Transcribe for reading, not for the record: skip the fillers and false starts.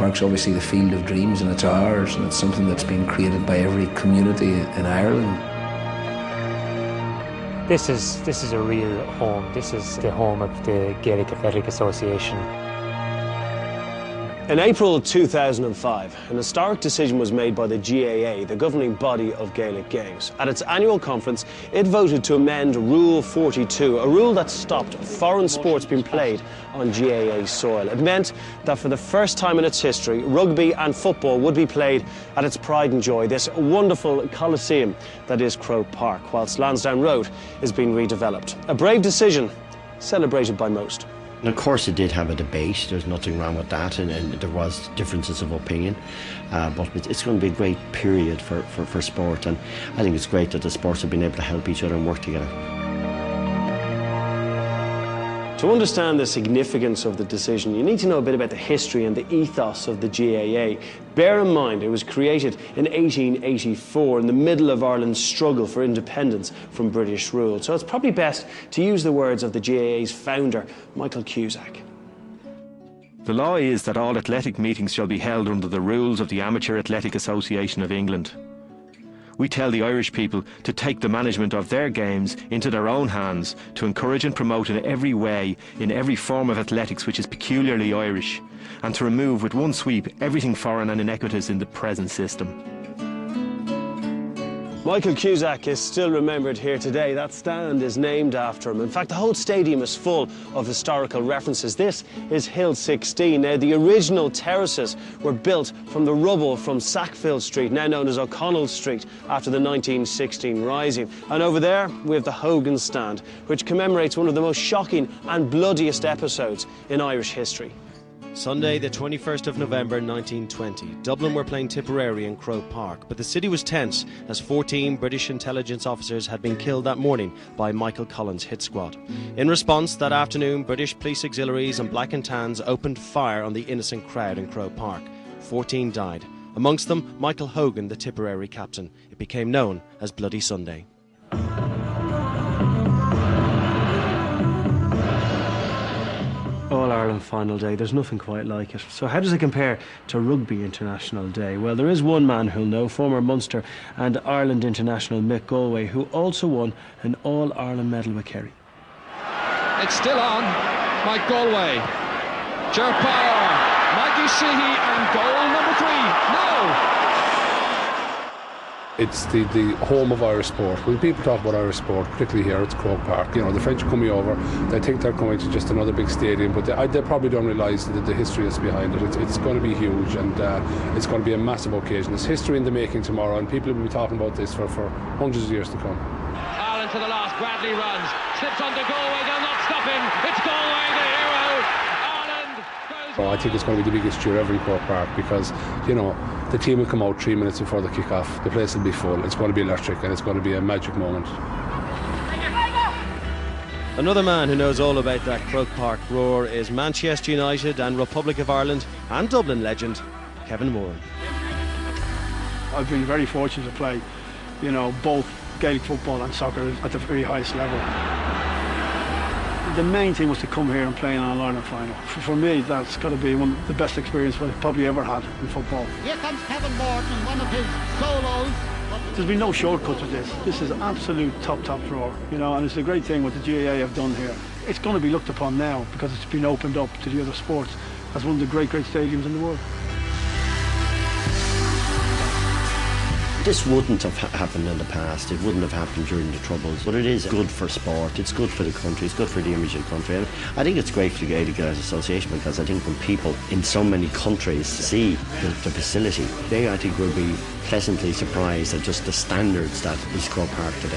Park's obviously the field of dreams, and it's ours, and it's something that's been created by every community in Ireland. This is a real home. This is the home of the Gaelic Athletic Association. In April 2005, an historic decision was made by the GAA, the governing body of Gaelic Games. At its annual conference, it voted to amend Rule 42, a rule that stopped foreign sports being played on GAA soil. It meant that for the first time in its history, rugby and football would be played at its pride and joy, this wonderful coliseum that is Croke Park, whilst Lansdowne Road is being redeveloped. A brave decision, celebrated by most. And of course it did have a debate, there's nothing wrong with that, and there was differences of opinion, but it's going to be a great period for sport, and I think it's great that the sports have been able to help each other and work together. To understand the significance of the decision, you need to know a bit about the history and the ethos of the GAA. Bear in mind, it was created in 1884 in the middle of Ireland's struggle for independence from British rule. So it's probably best to use the words of the GAA's founder, Michael Cusack. The law is that all athletic meetings shall be held under the rules of the Amateur Athletic Association of England. We tell the Irish people to take the management of their games into their own hands, to encourage and promote in every way, in every form of athletics which is peculiarly Irish, and to remove with one sweep everything foreign and iniquitous in the present system. Michael Cusack is still remembered here today. That stand is named after him. In fact, the whole stadium is full of historical references. This is Hill 16. Now, the original terraces were built from the rubble from Sackville Street, now known as O'Connell Street, after the 1916 Rising. And over there, we have the Hogan stand, which commemorates one of the most shocking and bloodiest episodes in Irish history. Sunday, the 21st of November 1920, Dublin were playing Tipperary in Croke Park, but the city was tense as 14 British intelligence officers had been killed that morning by Michael Collins' hit squad. In response, that afternoon, British police auxiliaries and Black and Tans opened fire on the innocent crowd in Croke Park. 14 died. Amongst them, Michael Hogan, the Tipperary captain. It became known as Bloody Sunday. All-Ireland final day, there's nothing quite like it. So how does it compare to Rugby International Day? Well, there is one man who'll know, former Munster and Ireland international Mick Galway, who also won an All-Ireland medal with Kerry. It's still on. Mike Galway. Ger Power. Mikey Sheehy and goal number 3. No! It's the home of Irish sport. When people talk about Irish sport, particularly here, it's Croke Park. You know, the French are coming over, they think they're coming to just another big stadium, but they probably don't realise the history that's behind it. It's going to be huge, and it's going to be a massive occasion. It's history in the making tomorrow, and people will be talking about this for hundreds of years to come. Ireland to the last, Bradley runs, slips under Galway, they'll not stop him, it's Galway, the hero! Ireland goes... I think it's going to be the biggest cheer ever in Croke Park, because, you know, the team will come out 3 minutes before the kick-off. The place will be full. It's going to be electric, and it's going to be a magic moment. Another man who knows all about that Croke Park roar is Manchester United and Republic of Ireland and Dublin legend Kevin Moore. I've been very fortunate to play, you know, both Gaelic football and soccer at the very highest level. The main thing was to come here and play in an All-Ireland final. For me, that's got to be one of the best experiences I've probably ever had in football. Here comes Kevin Morton in one of his solos. There's been no shortcuts with this. This is absolute top drawer, you know, and it's a great thing what the GAA have done here. It's going to be looked upon now because it's been opened up to the other sports as one of the great stadiums in the world. This wouldn't have happened in the past, it wouldn't have happened during the Troubles, but it is good for sport, it's good for the country, it's good for the image of the country. And I think it's great for the Gaelic Girls Association, because I think when people in so many countries see the facility, they, I think, will be pleasantly surprised at just the standards that is Croke Park today.